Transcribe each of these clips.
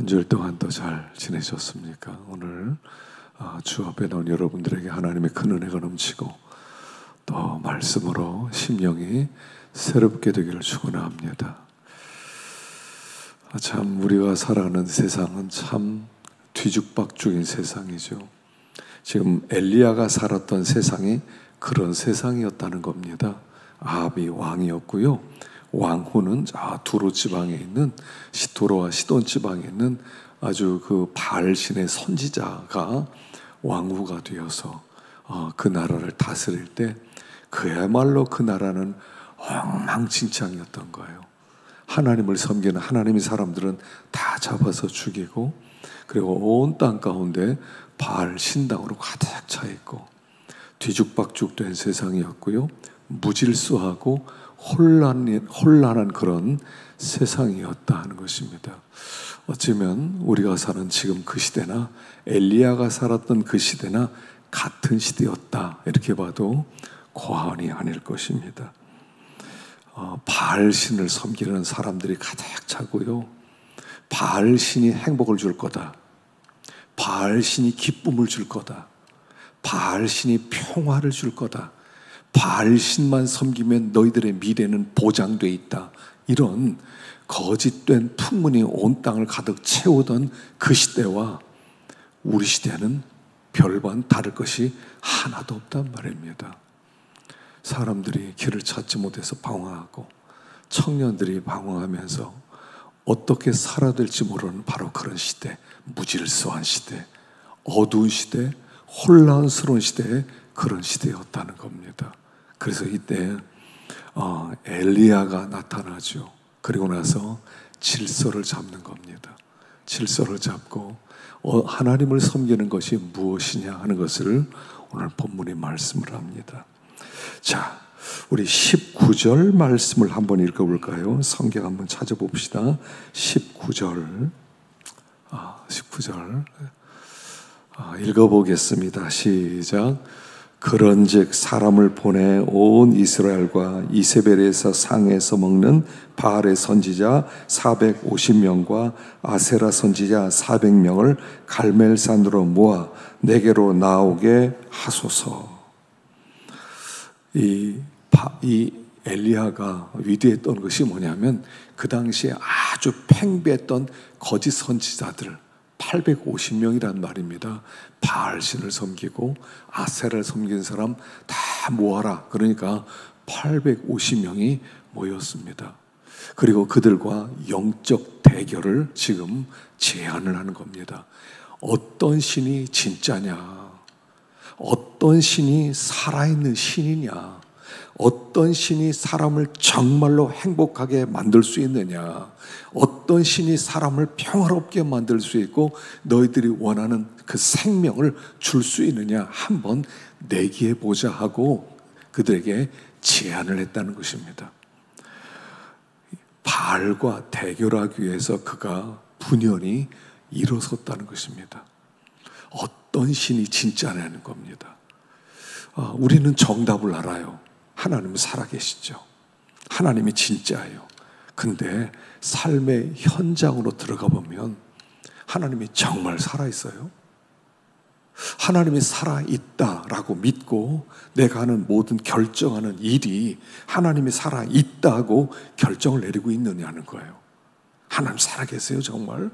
한 주일 동안 또 잘 지내셨습니까? 오늘 주 앞에 나온 여러분들에게 하나님의 큰 은혜가 넘치고 또 말씀으로 심령이 새롭게 되기를 축원합니다. 참 우리가 살아가는 세상은 참 뒤죽박죽인 세상이죠. 지금 엘리야가 살았던 세상이 그런 세상이었다는 겁니다. 아합이 왕이었고요. 왕후는 두로 지방에 있는 두로와 시돈 지방에 있는 아주 그 바알 신의 선지자가 왕후가 되어서 그 나라를 다스릴 때 그야말로 그 나라는 엉망진창이었던 거예요. 하나님을 섬기는 하나님의 사람들은 다 잡아서 죽이고, 그리고 온 땅 가운데 바알 신당으로 가득 차 있고 뒤죽박죽된 세상이었고요. 무질서하고 혼란한 그런 세상이었다 하는 것입니다. 어쩌면 우리가 사는 지금 그 시대나 엘리야가 살았던 그 시대나 같은 시대였다, 이렇게 봐도 과언이 아닐 것입니다. 바알 신을 섬기는 사람들이 가득 차고요. 바알 신이 행복을 줄 거다, 바알 신이 기쁨을 줄 거다, 바알 신이 평화를 줄 거다, 바알 신만 섬기면 너희들의 미래는 보장돼 있다, 이런 거짓된 풍문이 온 땅을 가득 채우던 그 시대와 우리 시대는 별반 다를 것이 하나도 없단 말입니다. 사람들이 길을 찾지 못해서 방황하고 청년들이 방황하면서 어떻게 살아야 될지 모르는 바로 그런 시대, 무질서한 시대, 어두운 시대, 혼란스러운 시대에 그런 시대였다는 겁니다. 그래서 이때 엘리야가 나타나죠. 그리고 나서 질서를 잡는 겁니다. 질서를 잡고 하나님을 섬기는 것이 무엇이냐 하는 것을 오늘 본문이 말씀을 합니다. 자, 우리 19절 말씀을 한번 읽어볼까요? 성경 한번 찾아봅시다. 19절 읽어보겠습니다. 시작. 그런즉 사람을 보내 온 이스라엘과 이세벨에서 상에서 먹는 바알의 선지자 450명과 아세라 선지자 400명을 갈멜산으로 모아 내게로 나오게 하소서. 이 엘리야가 위대했던 것이 뭐냐면 그 당시에 아주 팽배했던 거짓 선지자들 850명이란 말입니다. 바알신을 섬기고 아세라를 섬기는 사람 다 모아라. 그러니까 850명이 모였습니다. 그리고 그들과 영적 대결을 지금 제안을 하는 겁니다. 어떤 신이 진짜냐? 어떤 신이 살아있는 신이냐? 어떤 신이 사람을 정말로 행복하게 만들 수 있느냐? 어떤 신이 사람을 평화롭게 만들 수 있고 너희들이 원하는 그 생명을 줄 수 있느냐? 한번 내기해 보자 하고 그들에게 제안을 했다는 것입니다. 바알과 대결하기 위해서 그가 분연히 일어섰다는 것입니다. 어떤 신이 진짜냐는 겁니다. 우리는 정답을 알아요. 하나님은 살아계시죠. 하나님이 진짜예요. 근데 삶의 현장으로 들어가 보면 하나님이 정말 살아있어요? 하나님이 살아있다라고 믿고 내가 하는 모든 결정하는 일이 하나님이 살아있다고 결정을 내리고 있느냐는 거예요. 하나님 살아계세요 정말?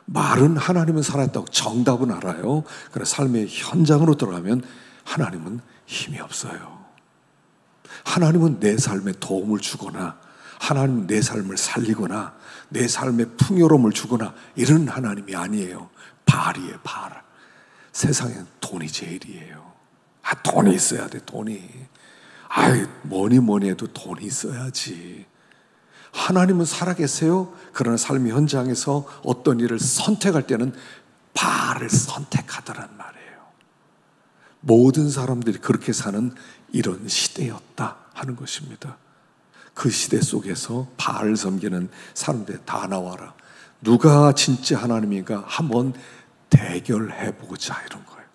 말은 하나님은 살아있다고 정답은 알아요. 그러나 삶의 현장으로 들어가면 하나님은 힘이 없어요. 하나님은 내 삶에 도움을 주거나 하나님은 내 삶을 살리거나 내 삶에 풍요로움을 주거나 이런 하나님이 아니에요. 바알이에요. 바알. 세상엔 돈이 제일이에요. 돈이 있어야 돼. 돈이. 뭐니 해도 돈이 있어야지. 하나님은 살아계세요. 그러나 삶의 현장에서 어떤 일을 선택할 때는 바알을 선택하더란 말이에요. 모든 사람들이 그렇게 사는 이런 시대였다 하는 것입니다. 그 시대 속에서 바알 섬기는 사람들 다 나와라. 누가 진짜 하나님인가 한번 대결해보자 이런 거예요.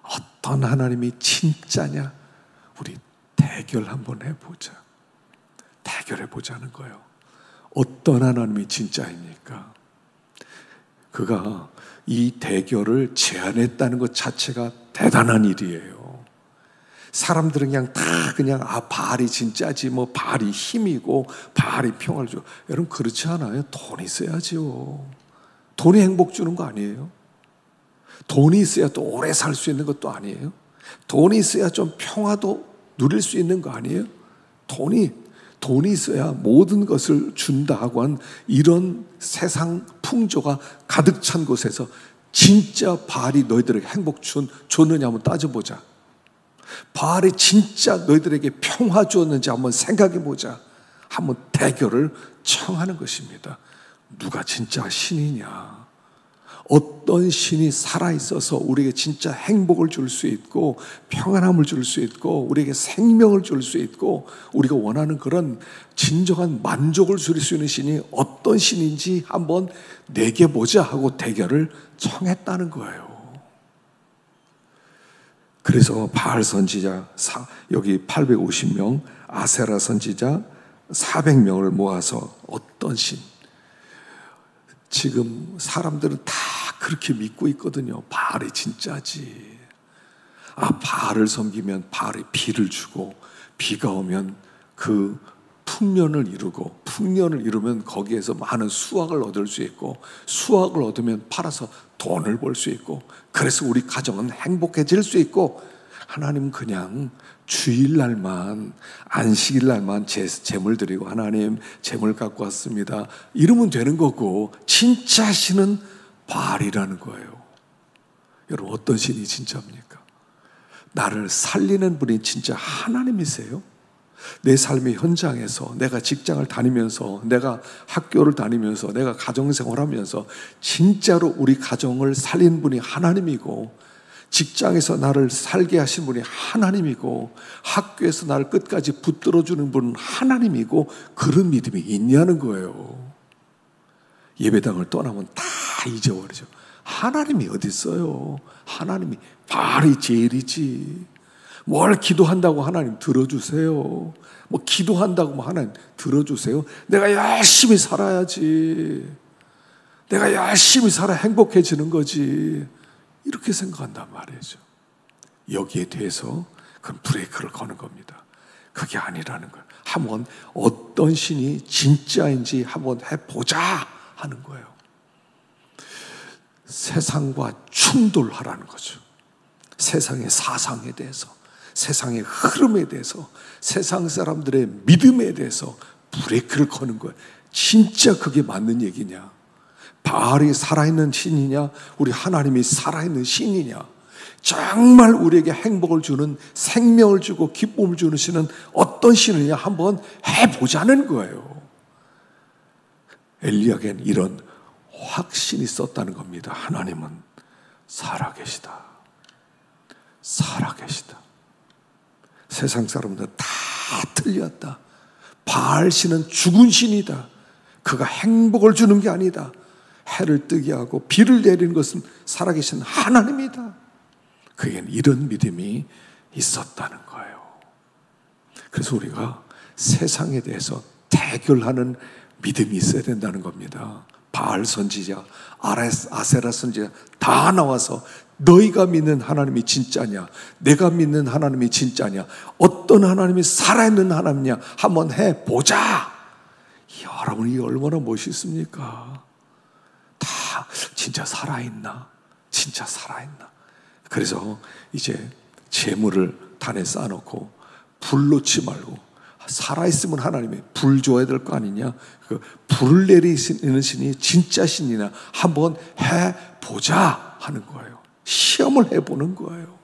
어떤 하나님이 진짜냐? 우리 대결 한번 해보자. 대결해보자는 거예요. 어떤 하나님이 진짜입니까? 그가 이 대결을 제안했다는 것 자체가 대단한 일이에요. 사람들은 그냥 다 그냥 바알이 진짜지, 뭐 바알이 힘이고 바알이 평화를 줘. 여러분 그렇지 않아요. 돈이 있어야죠. 돈이 행복 주는 거 아니에요? 돈이 있어야 또 오래 살 수 있는 것도 아니에요? 돈이 있어야 좀 평화도 누릴 수 있는 거 아니에요? 돈이 있어야 모든 것을 준다고 한 이런 세상 풍조가 가득 찬 곳에서 진짜 바알이 너희들에게 행복 줬느냐 한번 따져보자. 바알이 진짜 너희들에게 평화 주었는지 한번 생각해보자. 한번 대결을 청하는 것입니다. 누가 진짜 신이냐? 어떤 신이 살아있어서 우리에게 진짜 행복을 줄 수 있고 평안함을 줄 수 있고 우리에게 생명을 줄 수 있고 우리가 원하는 그런 진정한 만족을 줄 수 있는 신이 어떤 신인지 한번 내게 보자 하고 대결을 청했다는 거예요. 그래서 바알 선지자 여기 850명, 아세라 선지자 400명을 모아서 어떤 신, 지금 사람들은 다 그렇게 믿고 있거든요. 바알이 진짜지. 바알을 섬기면 바알이 비를 주고 비가 오면 그 풍년을 이루고 풍년을 이루면 거기에서 많은 수확을 얻을 수 있고 수확을 얻으면 팔아서 돈을 벌 수 있고 그래서 우리 가정은 행복해질 수 있고 하나님은 그냥 주일날만 안식일날만 제물 드리고 하나님 제물 갖고 왔습니다 이러면 되는 거고 진짜 신은 바알이라는 거예요. 여러분 어떤 신이 진짜입니까? 나를 살리는 분이 진짜 하나님이세요? 내 삶의 현장에서 내가 직장을 다니면서 내가 학교를 다니면서 내가 가정생활하면서 진짜로 우리 가정을 살린 분이 하나님이고 직장에서 나를 살게 하신 분이 하나님이고 학교에서 나를 끝까지 붙들어주는 분은 하나님이고 그런 믿음이 있냐는 거예요. 예배당을 떠나면 다 잊어버리죠. 하나님이 어디 있어요? 하나님이 바알이 제일이지. 뭘 기도한다고 하나님 들어주세요. 뭐 기도한다고 하나님 들어주세요. 내가 열심히 살아야지. 내가 열심히 살아 행복해지는 거지. 이렇게 생각한단 말이죠. 여기에 대해서 그건 브레이크를 거는 겁니다. 그게 아니라는 거예요. 한번 어떤 신이 진짜인지 한번 해보자 하는 거예요. 세상과 충돌하라는 거죠. 세상의 사상에 대해서, 세상의 흐름에 대해서, 세상 사람들의 믿음에 대해서 브레이크를 거는 거예요. 진짜 그게 맞는 얘기냐? 바알이 살아있는 신이냐? 우리 하나님이 살아있는 신이냐? 정말 우리에게 행복을 주는, 생명을 주고 기쁨을 주는 신은 어떤 신이냐? 한번 해보자는 거예요. 엘리야에겐 이런 확신이 있었다는 겁니다. 하나님은 살아계시다. 살아계시다. 세상 사람들은 다 틀렸다. 바알 신은 죽은 신이다. 그가 행복을 주는 게 아니다. 해를 뜨게 하고 비를 내리는 것은 살아계신 하나님이다. 그에겐 이런 믿음이 있었다는 거예요. 그래서 우리가 세상에 대해서 대결하는 믿음이 있어야 된다는 겁니다. 바알 선지자, 아세라 선지자 다 나와서 너희가 믿는 하나님이 진짜냐? 내가 믿는 하나님이 진짜냐? 어떤 하나님이 살아있는 하나님이냐? 한번 해보자. 여러분이 얼마나 멋있습니까? 다 진짜 살아있나? 진짜 살아있나? 그래서 이제 재물을 단에 쌓아놓고 불 놓지 말고 살아있으면 하나님이 불 줘야 될 거 아니냐? 그 불을 내리시는 신이 진짜 신이나 한번 해보자 하는 거예요. 시험을 해보는 거예요.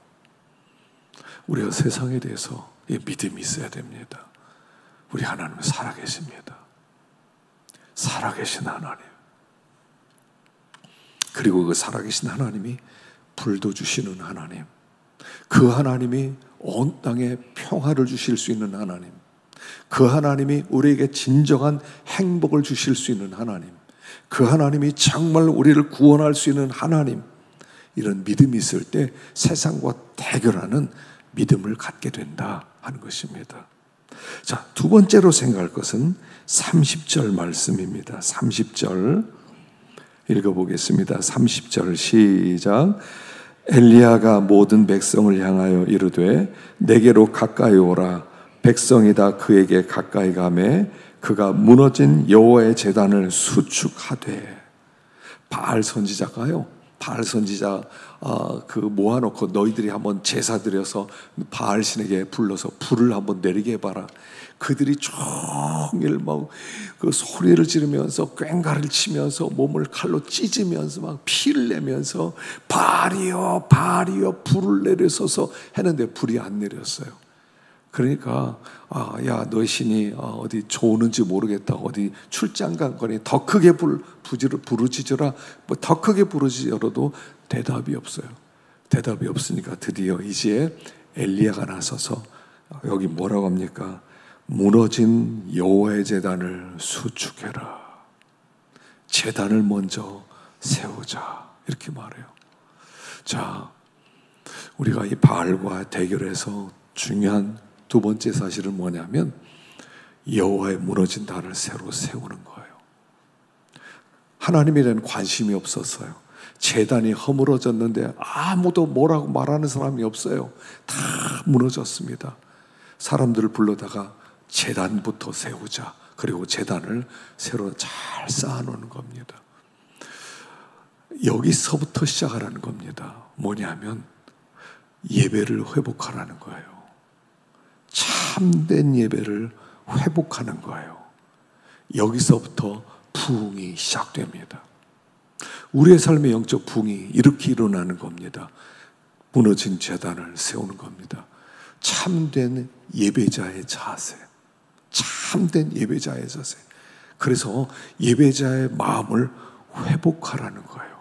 우리가 세상에 대해서 믿음이 있어야 됩니다. 우리 하나님은 살아계십니다. 살아계신 하나님. 그리고 그 살아계신 하나님이 불도 주시는 하나님. 그 하나님이 온 땅에 평화를 주실 수 있는 하나님. 그 하나님이 우리에게 진정한 행복을 주실 수 있는 하나님. 그 하나님이 정말 우리를 구원할 수 있는 하나님. 이런 믿음이 있을 때 세상과 대결하는 믿음을 갖게 된다 하는 것입니다. 자, 두 번째로 생각할 것은 30절 말씀입니다. 30절 읽어보겠습니다. 30절 시작. 엘리야가 모든 백성을 향하여 이르되 내게로 가까이 오라. 백성이 다 그에게 가까이 가매 그가 무너진 여호와의 제단을 수축하되. 바알 선지자가요, 바알 선지자 그 모아놓고 너희들이 한번 제사 드려서 바알 신에게 불러서 불을 한번 내리게 해봐라. 그들이 종일 막 그 소리를 지르면서 꽹가를 치면서 몸을 칼로 찢으면서 막 피를 내면서 바알이여 바알이여 불을 내려서서 했는데 불이 안 내렸어요. 그러니까 야 너희 신이 어디 좋은지 모르겠다, 어디 출장 간 거니 더 크게 부르짖어라. 뭐 더 크게 부르짖어도 대답이 없어요. 대답이 없으니까 드디어 이제 엘리야가 나서서 여기 뭐라고 합니까? 무너진 여호와의 제단을 수축해라. 제단을 먼저 세우자, 이렇게 말해요. 자, 우리가 이 바알과 대결해서 중요한 두 번째 사실은 뭐냐면 여호와의 무너진 단을 새로 세우는 거예요. 하나님에 대한 관심이 없었어요. 제단이 허물어졌는데 아무도 뭐라고 말하는 사람이 없어요. 다 무너졌습니다. 사람들을 불러다가 제단부터 세우자. 그리고 제단을 새로 잘 쌓아놓는 겁니다. 여기서부터 시작하라는 겁니다. 뭐냐면 예배를 회복하라는 거예요. 참된 예배를 회복하는 거예요. 여기서부터 부흥이 시작됩니다. 우리의 삶의 영적 부흥이 이렇게 일어나는 겁니다. 무너진 제단을 세우는 겁니다. 참된 예배자의 자세, 참된 예배자의 자세. 그래서 예배자의 마음을 회복하라는 거예요.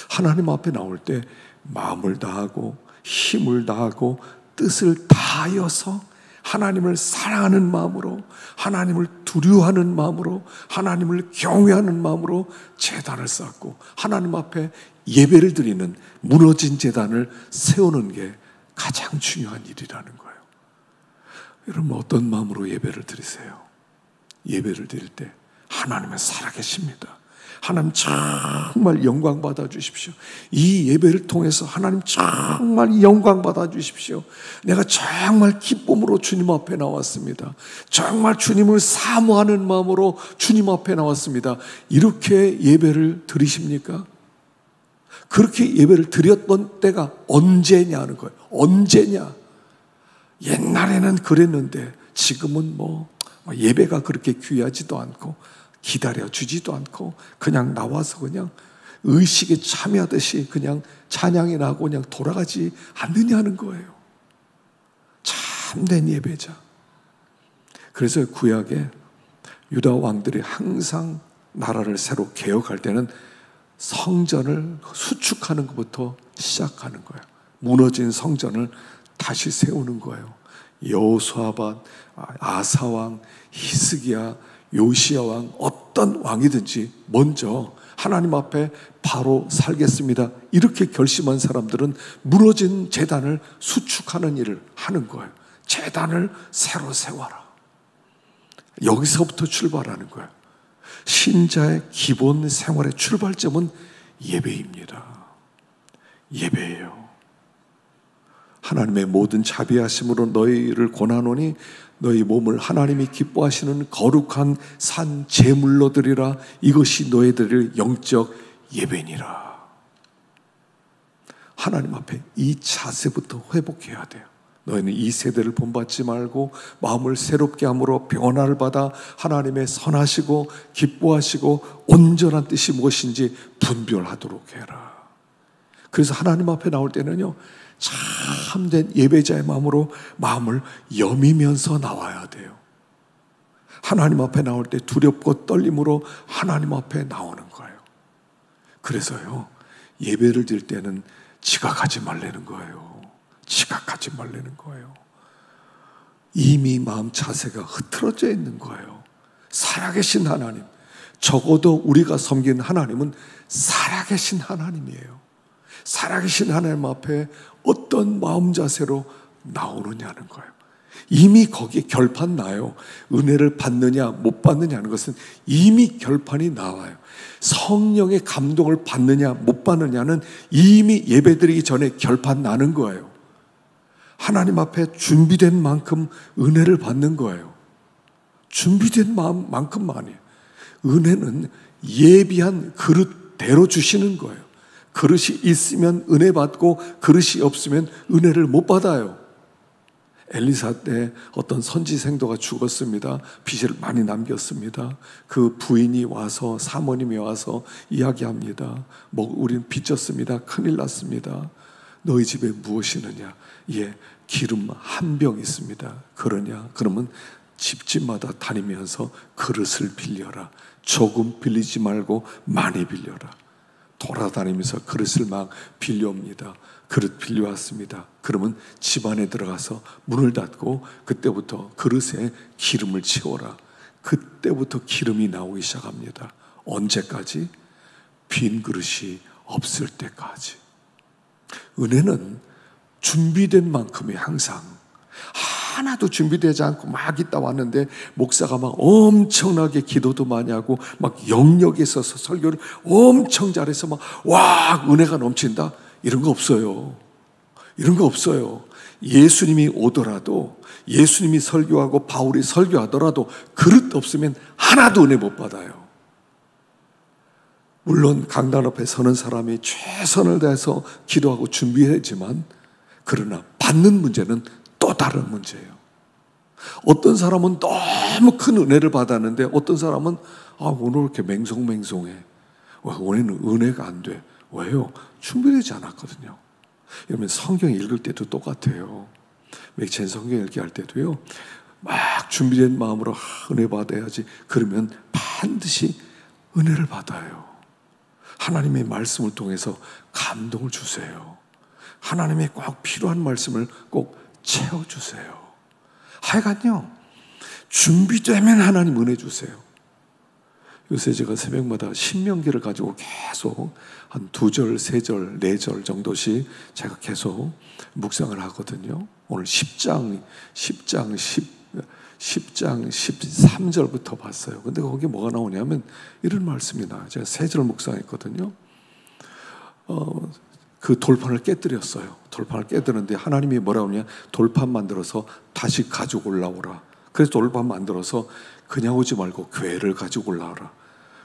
하나님 앞에 나올 때 마음을 다하고 힘을 다하고 뜻을 다하여서 하나님을 사랑하는 마음으로, 하나님을 두려워하는 마음으로, 하나님을 경외하는 마음으로 제단을 쌓고 하나님 앞에 예배를 드리는 무너진 제단을 세우는 게 가장 중요한 일이라는 거예요. 여러분 어떤 마음으로 예배를 드리세요? 예배를 드릴 때 하나님은 살아계십니다. 하나님 정말 영광 받아 주십시오. 이 예배를 통해서 하나님 정말 영광 받아 주십시오. 내가 정말 기쁨으로 주님 앞에 나왔습니다. 정말 주님을 사모하는 마음으로 주님 앞에 나왔습니다. 이렇게 예배를 드리십니까? 그렇게 예배를 드렸던 때가 언제냐는 거예요. 언제냐? 옛날에는 그랬는데 지금은 뭐 예배가 그렇게 귀하지도 않고 기다려주지도 않고 그냥 나와서 그냥 의식에 참여하듯이 그냥 찬양이 나고 그냥 돌아가지 않느냐는 거예요. 참된 예배자. 그래서 구약에 유다 왕들이 항상 나라를 새로 개혁할 때는 성전을 수축하는 것부터 시작하는 거예요. 무너진 성전을 다시 세우는 거예요. 여호수아밧, 아사왕, 히스기야, 요시야 왕, 어떤 왕이든지 먼저 하나님 앞에 바로 살겠습니다. 이렇게 결심한 사람들은 무너진 제단을 수축하는 일을 하는 거예요. 제단을 새로 세워라. 여기서부터 출발하는 거예요. 신자의 기본 생활의 출발점은 예배입니다. 예배예요. 하나님의 모든 자비하심으로 너희를 권하노니 너희 몸을 하나님이 기뻐하시는 거룩한 산 제물로 드리라. 이것이 너희들의 영적 예배니라. 하나님 앞에 이 자세부터 회복해야 돼요. 너희는 이 세대를 본받지 말고 마음을 새롭게 함으로 변화를 받아 하나님의 선하시고 기뻐하시고 온전한 뜻이 무엇인지 분별하도록 해라. 그래서 하나님 앞에 나올 때는요, 참된 예배자의 마음으로 마음을 여미면서 나와야 돼요. 하나님 앞에 나올 때 두렵고 떨림으로 하나님 앞에 나오는 거예요. 그래서요, 예배를 드릴 때는 지각하지 말라는 거예요. 지각하지 말라는 거예요. 이미 마음 자세가 흐트러져 있는 거예요. 살아계신 하나님, 적어도 우리가 섬기는 하나님은 살아계신 하나님이에요. 살아계신 하나님 앞에 어떤 마음 자세로 나오느냐는 거예요. 이미 거기에 결판 나요. 은혜를 받느냐 못 받느냐 하는 것은 이미 결판이 나와요. 성령의 감동을 받느냐 못 받느냐는 이미 예배드리기 전에 결판 나는 거예요. 하나님 앞에 준비된 만큼 은혜를 받는 거예요. 준비된 만큼만이에요. 은혜는 예비한 그릇대로 주시는 거예요. 그릇이 있으면 은혜 받고 그릇이 없으면 은혜를 못 받아요. 엘리사 때 어떤 선지 생도가 죽었습니다. 빚을 많이 남겼습니다. 그 부인이 와서, 사모님이 와서 이야기합니다. 우리는 빚졌습니다. 큰일 났습니다. 너희 집에 무엇이 있느냐? 예, 기름 한 병 있습니다. 그러냐? 그러면 집집마다 다니면서 그릇을 빌려라. 조금 빌리지 말고 많이 빌려라. 돌아다니면서 그릇을 막 빌려옵니다. 그릇 빌려왔습니다. 그러면 집 안에 들어가서 문을 닫고 그때부터 그릇에 기름을 채워라. 그때부터 기름이 나오기 시작합니다. 언제까지? 빈 그릇이 없을 때까지. 은혜는 준비된 만큼이 항상, 하나도 준비되지 않고 막 있다 왔는데 목사가 막 엄청나게 기도도 많이 하고 막 영역에 있어서 설교를 엄청 잘해서 막 와 은혜가 넘친다, 이런 거 없어요. 이런 거 없어요. 예수님이 오더라도, 예수님이 설교하고 바울이 설교하더라도 그릇 없으면 하나도 은혜 못 받아요. 물론 강단 앞에 서는 사람이 최선을 다해서 기도하고 준비했지만, 그러나 받는 문제는 또 다른 문제예요. 어떤 사람은 너무 큰 은혜를 받았는데 어떤 사람은 오늘 이렇게 맹송맹송해. 오늘은 은혜가 안 돼. 왜요? 준비되지 않았거든요. 그러면 성경 읽을 때도 똑같아요. 맥체인 성경 읽기 할 때도요, 막 준비된 마음으로 은혜 받아야지. 그러면 반드시 은혜를 받아요. 하나님의 말씀을 통해서 감동을 주세요. 하나님의 꼭 필요한 말씀을 꼭 채워주세요. 하여간요, 준비되면 하나님 은혜 주세요. 요새 제가 새벽마다 신명기를 가지고 계속 한 2절, 3절, 4절 정도씩 제가 계속 묵상을 하거든요. 오늘 10장 13절부터 봤어요. 근데 거기에 뭐가 나오냐면 이런 말씀이 나와요. 제가 3절 묵상했거든요. 그 돌판을 깨뜨렸어요. 돌판을 깨뜨렸는데 하나님이 뭐라고 하냐, 돌판 만들어서 다시 가지고 올라오라. 그래서 돌판 만들어서 그냥 오지 말고 궤를 가지고 올라오라.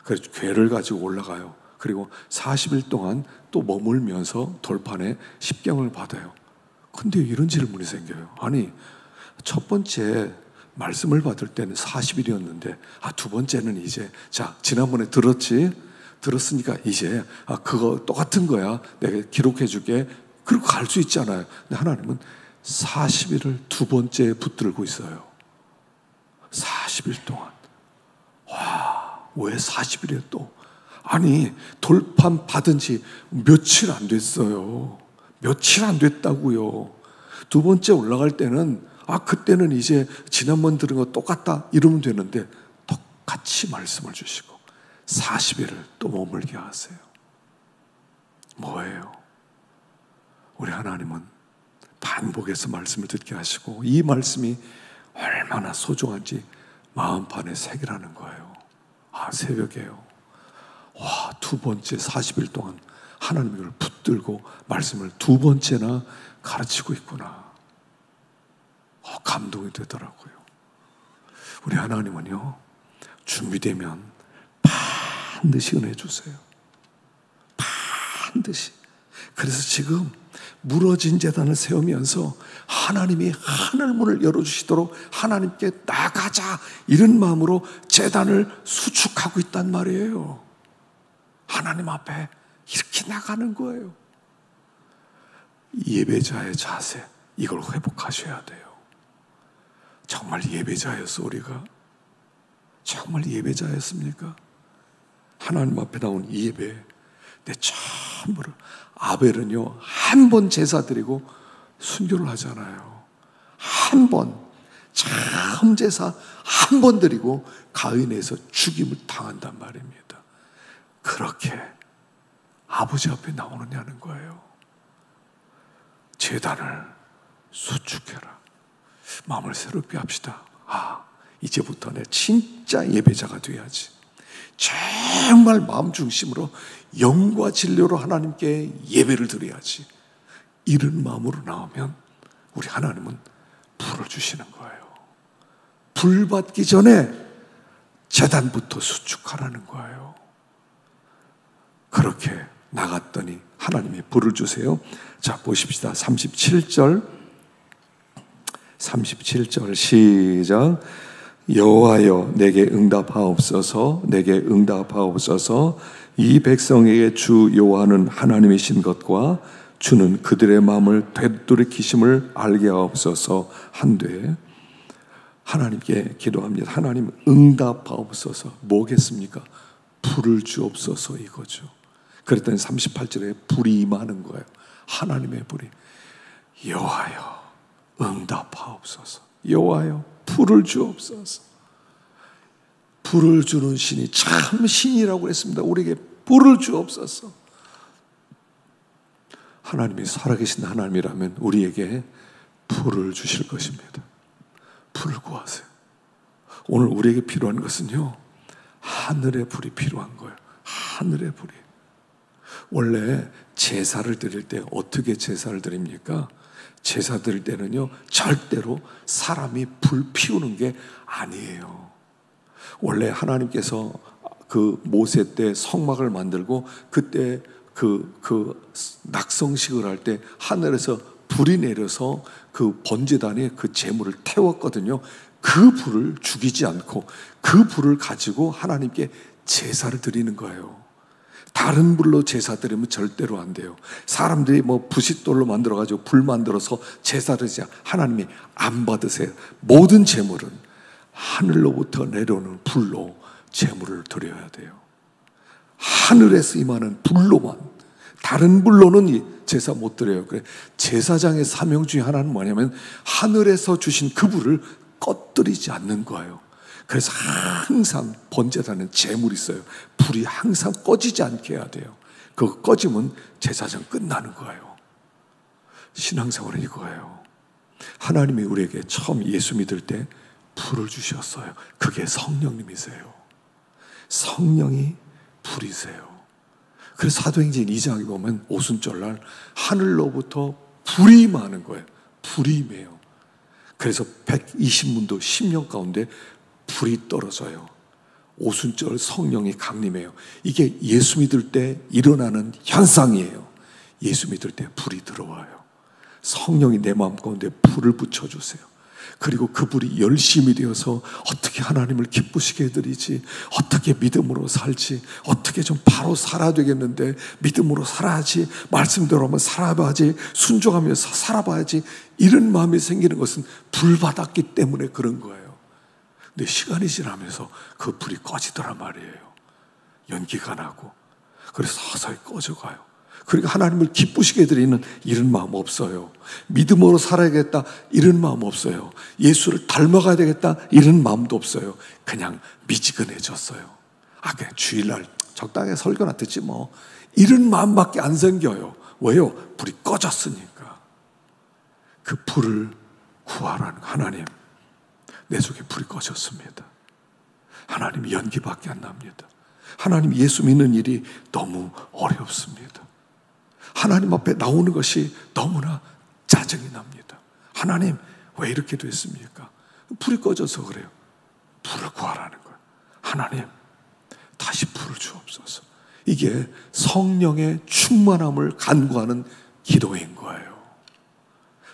그래서 궤를 가지고 올라가요. 그리고 40일 동안 또 머물면서 돌판에 십경을 받아요. 근데 이런 질문이 생겨요. 아니, 첫 번째 말씀을 받을 때는 40일이었는데 두 번째는 이제, 자, 지난번에 들었으니까 이제 그거 똑같은 거야, 내가 기록해 줄게, 그리고 갈 수 있잖아요. 근데 하나님은 40일을 두 번째에 붙들고 있어요. 40일 동안. 와, 왜 40일에 또? 아니, 돌판 받은 지 며칠 안 됐어요. 며칠 안 됐다고요. 두 번째 올라갈 때는 그때는 이제 지난번 들은 거 똑같다 이러면 되는데, 똑같이 말씀을 주시고 40일을 또 머물게 하세요. 뭐예요? 우리 하나님은 반복해서 말씀을 듣게 하시고 이 말씀이 얼마나 소중한지 마음판에 새기라는 거예요. 새벽에요. 와, 두 번째 40일 동안 하나님을 붙들고 말씀을 두 번째나 가르치고 있구나. 감동이 되더라고요. 우리 하나님은요, 준비되면 반드시 은혜 주세요. 반드시. 그래서 지금 무너진 제단을 세우면서 하나님이 하늘문을 열어주시도록 하나님께 나가자, 이런 마음으로 제단을 수축하고 있단 말이에요. 하나님 앞에 이렇게 나가는 거예요. 예배자의 자세, 이걸 회복하셔야 돼요. 정말 예배자였어, 우리가? 정말 예배자였습니까? 하나님 앞에 나온 이 예배, 내 처음으로, 아벨은요, 한 번 제사 드리고 순교를 하잖아요. 한 번, 처음 제사 한 번 드리고 가인에서 죽임을 당한단 말입니다. 그렇게 아버지 앞에 나오느냐는 거예요. 제단을 수축해라. 마음을 새롭게 합시다. 이제부터 내 진짜 예배자가 돼야지. 정말 마음 중심으로 영과 진리로 하나님께 예배를 드려야지. 이런 마음으로 나오면 우리 하나님은 불을 주시는 거예요. 불 받기 전에 제단부터 수축하라는 거예요. 그렇게 나갔더니 하나님이 불을 주세요. 자, 보십시다. 37절 시작. 여호와여 내게 응답하옵소서. 내게 응답하옵소서. 이 백성에게 주 여호와는 하나님이신 것과 주는 그들의 마음을 되돌이키심을 알게 하옵소서 한데, 하나님께 기도합니다. 하나님 응답하옵소서. 뭐겠습니까? 불을 주옵소서 이거죠. 그랬더니 38절에 불이 임하는 거예요. 하나님의 불이. 여호와여 응답하옵소서. 여호와여 불을 주옵소서. 불을 주는 신이 참 신이라고 했습니다. 우리에게 불을 주옵소서. 하나님이 살아계신 하나님이라면 우리에게 불을 주실 것입니다. 불을 구하세요. 오늘 우리에게 필요한 것은요, 하늘의 불이 필요한 거예요. 하늘의 불이. 원래 제사를 드릴 때 어떻게 제사를 드립니까? 제사 드릴 때는요, 절대로 사람이 불 피우는 게 아니에요. 원래 하나님께서 그 모세 때 성막을 만들고 그때 그 낙성식을 할 때 하늘에서 불이 내려서 그 번제단에 그 제물을 태웠거든요. 그 불을 죽이지 않고 그 불을 가지고 하나님께 제사를 드리는 거예요. 다른 불로 제사 드리면 절대로 안 돼요. 사람들이 뭐 부싯돌로 만들어가지고 불 만들어서 제사를 드리지 하나님이 안 받으세요. 모든 제물은 하늘로부터 내려오는 불로 제물을 드려야 돼요. 하늘에서 임하는 불로만. 다른 불로는 제사 못 드려요. 그래, 제사장의 사명 중에 하나는 뭐냐면 하늘에서 주신 그 불을 꺼뜨리지 않는 거예요. 그래서 항상 번제단은 제물이 있어요. 불이 항상 꺼지지 않게 해야 돼요. 그거 꺼지면 제사장 끝나는 거예요. 신앙생활은 이거예요. 하나님이 우리에게 처음 예수 믿을 때 불을 주셨어요. 그게 성령님이세요. 성령이 불이세요. 그래서 사도행전 2장에 보면 오순절날 하늘로부터 불이 임하는 거예요. 불이 임해요. 그래서 120문도 10년 가운데 불이 떨어져요. 오순절 성령이 강림해요. 이게 예수 믿을 때 일어나는 현상이에요. 예수 믿을 때 불이 들어와요. 성령이 내 마음 가운데 불을 붙여주세요. 그리고 그 불이 열심히 되어서 어떻게 하나님을 기쁘시게 해드리지, 어떻게 믿음으로 살지, 어떻게 좀 바로 살아야 되겠는데 믿음으로 살아야지, 말씀대로 하면 살아봐야지, 순종하면서 살아봐야지, 이런 마음이 생기는 것은 불 받았기 때문에 그런 거예요. 근데 시간이 지나면서 그 불이 꺼지더란 말이에요. 연기가 나고. 그래서 서서히 꺼져가요. 그러니까 하나님을 기쁘시게 해드리는 이런 마음 없어요. 믿음으로 살아야겠다 이런 마음 없어요. 예수를 닮아가야 되겠다 이런 마음도 없어요. 그냥 미지근해졌어요. 그냥 주일날 적당히 설교나 듣지 뭐, 이런 마음밖에 안 생겨요. 왜요? 불이 꺼졌으니까. 그 불을 구하라는 하나님, 내 속에 불이 꺼졌습니다. 하나님 연기밖에 안 납니다. 하나님 예수 믿는 일이 너무 어렵습니다. 하나님 앞에 나오는 것이 너무나 짜증이 납니다. 하나님 왜 이렇게 됐습니까? 불이 꺼져서 그래요. 불을 구하라는 거예요. 하나님 다시 불을 주옵소서. 이게 성령의 충만함을 간구하는 기도인 거예요.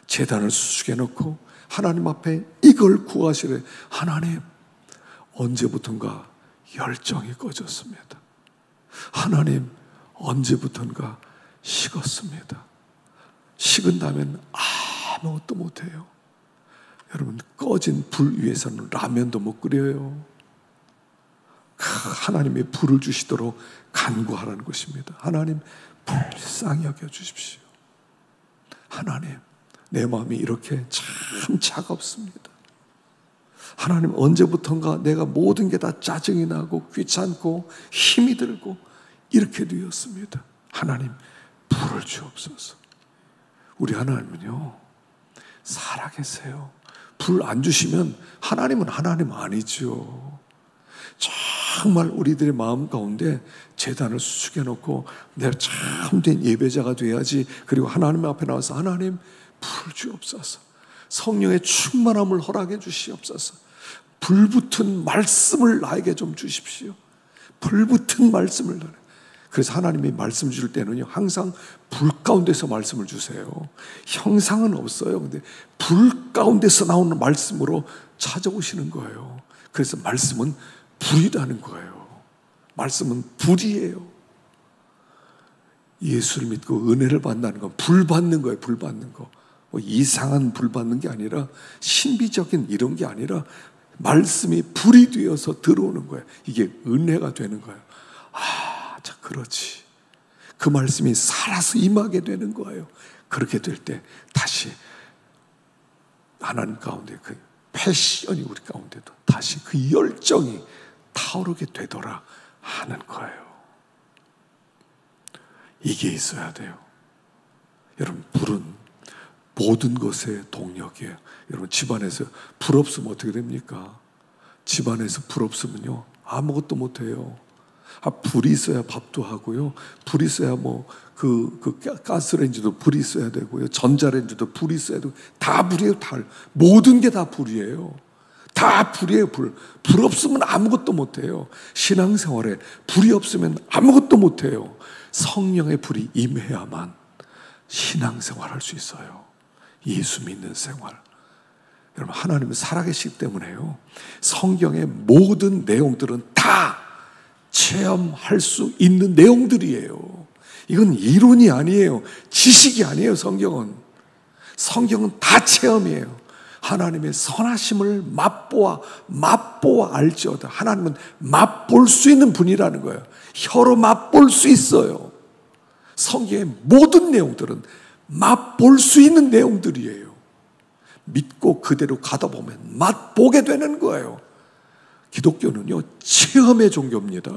제단을 수축해 놓고 하나님 앞에 이걸 구하시래. 하나님 언제부턴가 열정이 꺼졌습니다. 하나님 언제부턴가 식었습니다. 식은다면 아무것도 못해요. 여러분, 꺼진 불 위에서는 라면도 못 끓여요. 하나님의 불을 주시도록 간구하라는 것입니다. 하나님 불쌍히 여겨주십시오. 하나님 내 마음이 이렇게 참 차갑습니다. 하나님 언제부턴가 내가 모든 게 다 짜증이 나고 귀찮고 힘이 들고 이렇게 되었습니다. 하나님 불을 주옵소서. 우리 하나님은요 살아계세요. 불 안 주시면 하나님은 하나님 아니죠. 정말 우리들의 마음 가운데 제단을 수축해 놓고 내가 참된 예배자가 돼야지. 그리고 하나님 앞에 나와서 하나님 불 주옵소서, 성령의 충만함을 허락해 주시옵소서, 불붙은 말씀을 나에게 좀 주십시오. 불붙은 말씀을. 그래서 하나님이 말씀 줄 때는요, 항상 불 가운데서 말씀을 주세요. 형상은 없어요. 근데 불 가운데서 나오는 말씀으로 찾아오시는 거예요. 그래서 말씀은 불이라는 거예요. 말씀은 불이에요. 예수를 믿고 은혜를 받는다는 건 불 받는 거예요. 불 받는 거. 뭐 이상한 불 받는 게 아니라, 신비적인 이런 게 아니라 말씀이 불이 되어서 들어오는 거예요. 이게 은혜가 되는 거예요. 자, 그렇지. 그 말씀이 살아서 임하게 되는 거예요. 그렇게 될 때 다시 하나님 가운데 그 패션이 우리 가운데도 다시 그 열정이 타오르게 되더라 하는 거예요. 이게 있어야 돼요. 여러분, 불은 모든 것의 동력이에요. 여러분, 집안에서 불 없으면 어떻게 됩니까? 집안에서 불 없으면요, 아무것도 못해요. 불이 있어야 밥도 하고요, 불이 있어야 그 가스레인지도 불이 있어야 되고요, 전자레인지도 불이 있어야 되고, 다 불이에요. 다. 모든 게 다 불이에요. 다 불이에요. 불 없으면 아무것도 못해요. 신앙생활에 불이 없으면 아무것도 못해요. 성령의 불이 임해야만 신앙생활 할 수 있어요. 예수 믿는 생활. 여러분, 하나님은 살아계시기 때문에요, 성경의 모든 내용들은 다 체험할 수 있는 내용들이에요. 이건 이론이 아니에요. 지식이 아니에요. 성경은 다 체험이에요. 하나님의 선하심을 맛보아 알지어다. 하나님은 맛볼 수 있는 분이라는 거예요. 혀로 맛볼 수 있어요. 성경의 모든 내용들은 맛볼 수 있는 내용들이에요. 믿고 그대로 가다 보면 맛보게 되는 거예요. 기독교는요, 체험의 종교입니다.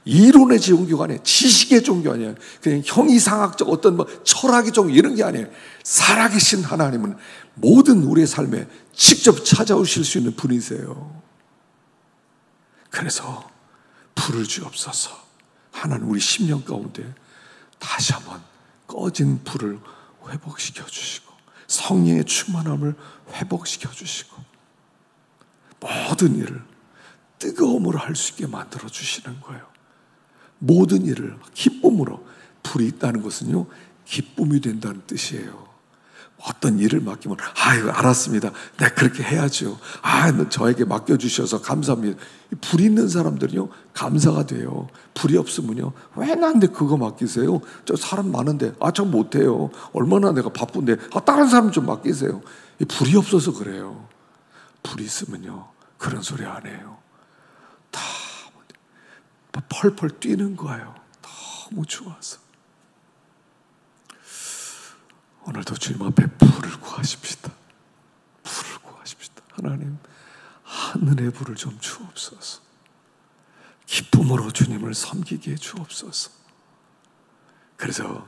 이론의 종교가 아니에요. 지식의 종교 아니에요. 그냥 형이상학적 어떤 철학의 종교 이런 게 아니에요. 살아계신 하나님은 모든 우리의 삶에 직접 찾아오실 수 있는 분이세요. 그래서 불을 주옵소서. 하나님, 우리 심령 가운데 다시 한번 꺼진 불을 회복시켜 주시고, 성령의 충만함을 회복시켜 주시고, 모든 일을 뜨거움으로 할 수 있게 만들어 주시는 거예요. 모든 일을 기쁨으로. 불이 있다는 것은요, 기쁨이 된다는 뜻이에요. 어떤 일을 맡기면 알았습니다, 내가 그렇게 해야죠. 저에게 맡겨주셔서 감사합니다. 불이 있는 사람들은요, 감사가 돼요. 불이 없으면요, 왜 나한테 그거 맡기세요? 저 사람 많은데 저 못해요. 얼마나 내가 바쁜데 다른 사람 좀 맡기세요. 불이 없어서 그래요. 불이 있으면요, 그런 소리 안 해요. 다 펄펄 뛰는 거예요. 너무 좋아서. 오늘도 주님 앞에 불을 구하십시다. 불을 구하십시다. 하나님, 하늘의 불을 좀 주옵소서. 기쁨으로 주님을 섬기게 해 주옵소서. 그래서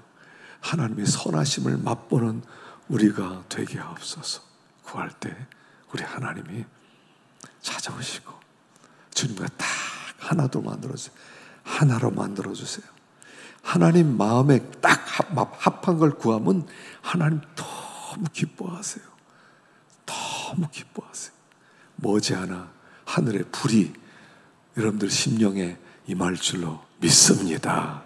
하나님의 선하심을 맛보는 우리가 되게 하옵소서. 구할 때 우리 하나님이 찾아오시고 주님과 딱 하나로 만들어주세요. 하나님 마음에 딱 합한 걸 구하면 하나님 너무 기뻐하세요. 너무 기뻐하세요. 머지않아 하늘의 불이 여러분들 심령에 임할 줄로 믿습니다.